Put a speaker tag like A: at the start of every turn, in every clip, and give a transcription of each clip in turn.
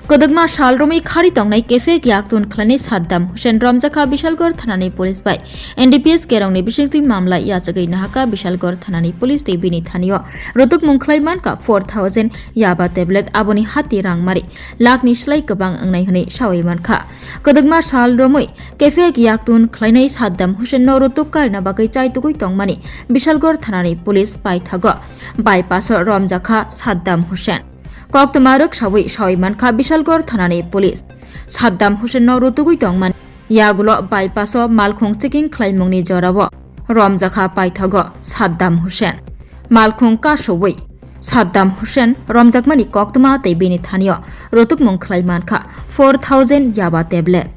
A: Kodagma Shalromi Khari Tongnai Cafe Yaktun Klani Saddam Hussein Ramjaka Bishalgor Thanani Police by NDPS Kerongni Bishakti Mamla Yachagai Nahaka Bishalgor Thanani Police Te Bini Thanio Rotuk Mungklaiman ka 4000 Yaba tablet Aboni Hati Rangmari Lak Nishlai Kabang Angnai Hane Shawaiman Kha Kodagma Shalromi Cafe Yaktun Klani Saddam Hussein no Rotuk Karna Bagai Chai Tugui Tongmani Bishalgor Thanani Police by Thago Bypass Ramjaka Saddam Hussein Koktamaruk Shawi Shawaiman Kha Bishalgor Thanani Police Saddam Hussein no Rutugui Tongman Yagulo bypass Malkhong checking Klaimungni Jorabo Ramjakha Paithago Saddam Hussein Malkhong Ka Shawai Saddam Hussein Ramjakmani Koktama Te Bini Thanio Rutukmung Klaiman Kha 4000 Yaba tablet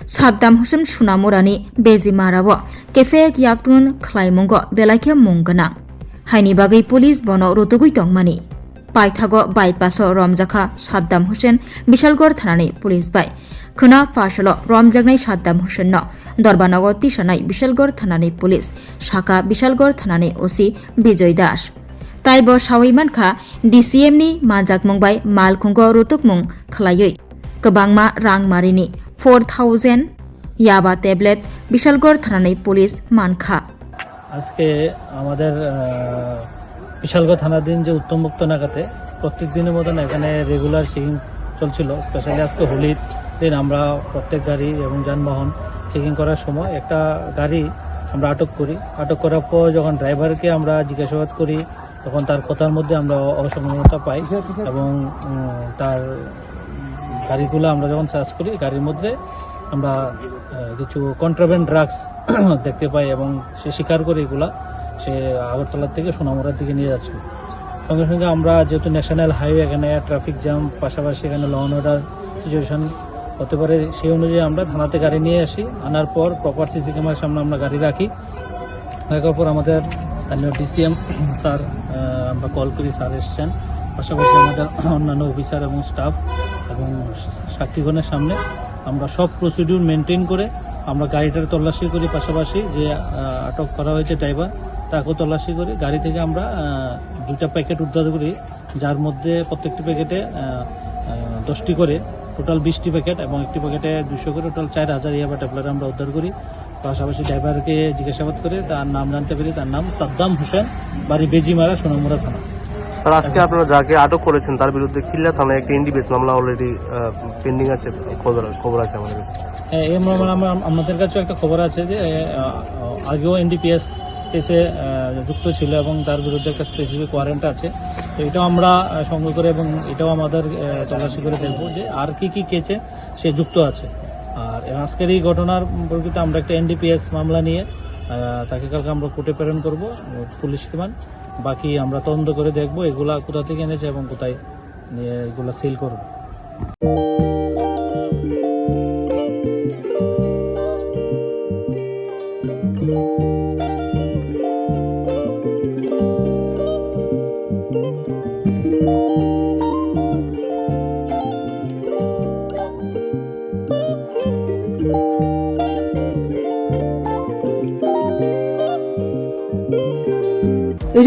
A: Saddam Hussein Shunamurani Bezi Marabo Cafe Yaktun Klaimungo Belakya Mungana Haini Bagai Police Bono Rutugui Tongmani Paithago bypass Ramjakha Saddam Hussein Bishalgor Thanani Police by Khuna Fashalo Ramjagnai Saddam Hussein no Dorbanago Tishanai Bishalgor Thanani Police Shaka Bishalgor Thanani OC Bijoy Das Taibo Shawaiman Kha DCM ni Manjak Mungbai Malkhungo Rutukmung Khalayoi Kabangma Rang Marini 4000 Yaba tablet Bishalgor Thanani Police Mankha
B: আজকে আমাদের বিশালগড় থানাধীন যে উত্তমমুক্ত নাকাতে প্রত্যেক দিনের মতন এখানে regular checking চলছিল। Specially আজকে হোলির দিন আমরা প্রত্যেক গাড়ি এবং যানবাহন চেকিং করার সময় একটা গাড়ি আমরা আটক করি। আটক করার পর যখন ড্রাইভারকে আমরা জিজ্ঞাসাবাদ করি তখন তার কথার মধ্যে আমরা অসংলগ্নতা পাই এবং তার গাড়িগুলো আমরা যখন সার্চ করি গাড়ির মধ্যে আমরা কিছু কন্ট্রাব্যান্ড ড্রাগস দেখতে পাই এবং সে স্বীকার করে এগুলা সে আগরতলার থেকে সোনামুড়ার দিকে নিয়ে যাচ্ছে। সঙ্গে সঙ্গে আমরা যেহেতু ন্যাশনাল হাইওয়ে এখানে ট্রাফিক জ্যাম পাশাপাশি এখানে ল অ্যান্ড অর্ডার সিচুয়েশন হতে পারে সেই অনুযায়ী আমরা থানাতে গাড়ি নিয়ে আসি। আনার পর প্রপার সিসি ক্যামেরার সামনে আমরা গাড়ি রাখি। রাখার পর আমাদের স্থানীয় ডিসিএম স্যার আমরা কল করি, স্যার এসছেন, পাশাপাশি আমাদের অন্যান্য অফিসার এবং স্টাফ এবং সাক্ষীগণের সামনে আমরা সব প্রসিডিউর মেনটেন করে আমরা গাড়িটার তল্লাশি করি। পাশাপাশি যে আটক করা হয়েছে ড্রাইভার তাকেও তল্লাশি করি। গাড়ি থেকে আমরা 2টা প্যাকেট উদ্ধার করি, যার মধ্যে প্রত্যেকটি প্যাকেটে 10টি করে টোটাল 20টি প্যাকেট এবং একটি প্যাকেটে 200 করে টোটাল 4000 ইয়াবা ট্যাবলেট আমরা উদ্ধার করি। পাশাপাশি ড্রাইভারকে জিজ্ঞাসাবাদ করে তার নাম জানতে পারি, তার নাম সাদ্দাম হোসেন, বাড়ি বেজিমারা, সোনামুড়া থানা।
C: স্যার, আজকে আপনারা যাকে আটক করেছেন তার বিরুদ্ধে কিল্লা থানায় একটা এনডিপিএস মামলা অলরেডি পেন্ডিং আছে, খবর আছে আমাদের কাছে।
B: এই মামলা আমাদের কাছেও একটা খবর আছে যে আগেও এনডিপিএস কেসে যুক্ত ছিল এবং তার বিরুদ্ধে একটা স্পেসিফিক ওয়ারেন্ট আছে। তো এটাও আমরা সংগ্রহ করে এবং এটাও আমাদের তল্লাশি করে দেখবো যে আর কি কি কেসে সে যুক্ত আছে। আর আজকের এই ঘটনার পরিপ্রেক্ষিতে আমরা একটা এনডিপিএস মামলা নিয়ে তাকে কালকে আমরা কোর্টে প্রেরণ করবো পুলিশ রিমান্ড। বাকি আমরা তদন্ত করে দেখবো এগুলা কোথা থেকে এনেছে এবং কোথায় নিয়ে এগুলা সেল করবো।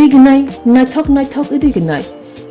D: Rignai naithok irignai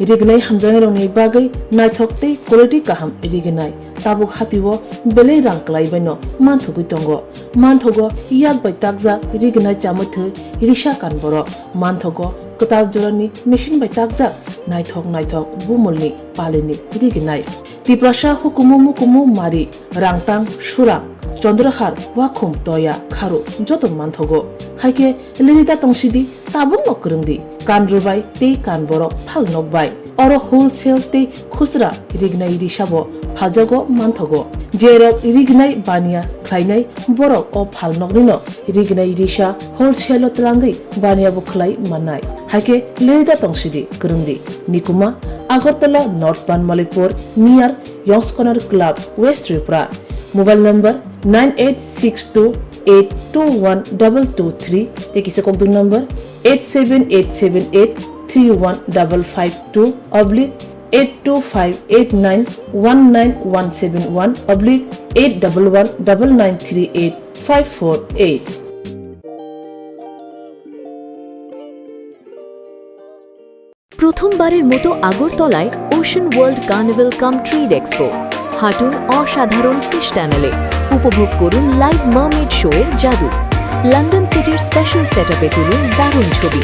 D: rignai hamjangrongni bagai naithok tei quality kaham irignai tabuk hatiwo belai rang klaibaino manthugui tongo manthogo yak bai takja rignai chamuthai risa kanboro manthogo kotal jorani machine bai takja naithok bumulni palini rignai tiprasha hukumu mari rangtang surang চন্দ্রহার ওয়াখুম তয়া খারু যত মানথগো হাইকে লিরিতা তংসিদি তাবুং নকরংদি কান রুবাই তে কান বড় ফাল নকবাই or wholesale তে খুচরা রিগনাই রিসাবো ফাজগো মানথগো জেরক রিগনাই বানিয়া খ্লাইনাই বড় ও ফাল নকনিনো রিগনাই রিসা হোলসেল তলাঙ্গই বানিয়া বখলাই মানাই হাইকে লিরিতা তংসিদি করংদি নিকুমা আগরতলা নর্থ পানমালিপুর নিয়ার ইয়ংসকনার club west Tripura mobile number 9862821223 tekise kokdung number 87878315552 oblique 8258919171 oblique 811938
E: প্রথমবারের মতো আগরতলায় ওশান ওয়ার্ল্ড কার্নিভাল কাম ট্রিড এক্সপো হাঁটুন অসাধারণ ফিশ টানেলে, উপভোগ করুন লাইভ মার্মেড শো এর জাদু, লন্ডন সিটির স্পেশাল সেটআপে তুলুন দারুণ ছবি।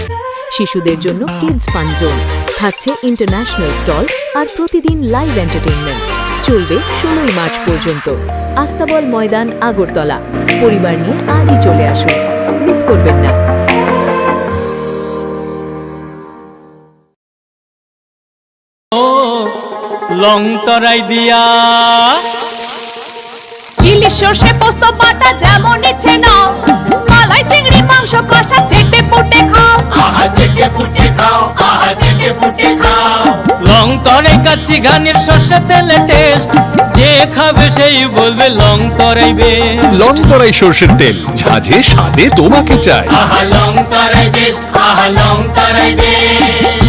E: শিশুদের জন্য কিডস ফান জোন, থাকছে ইন্টারন্যাশনাল স্টল আর প্রতিদিন লাইভ এন্টারটেইনমেন্ট। চলবে 16 মার্চ পর্যন্ত। আস্তাবল ময়দান, আগরতলা। পরিবার নিয়ে আজই চলে আসুন, মিস করবেন না।
F: লং তরাই দিয়া
G: ইলিশ সর্ষে পোস্ত বাটা যেমন ইচ্ছে নাও, মালাই চিংড়ি মাংস কষা চেটে পুটে খাও,
F: আহা চেটে পুটে খাও, আহা চেটে পুটে খাও। লং তরাই কাচ্চি ঘানির সর্ষে তেলে টেস্ট, যে খাবে সেই বলবে লং তরাই বেশ।
H: লং তরাই সর্ষের তেল, ঝাঁঝে স্বাদে তোমাকে চাই।
F: আহা লং তরাই বেশ, আহা লং তরাই বেশ।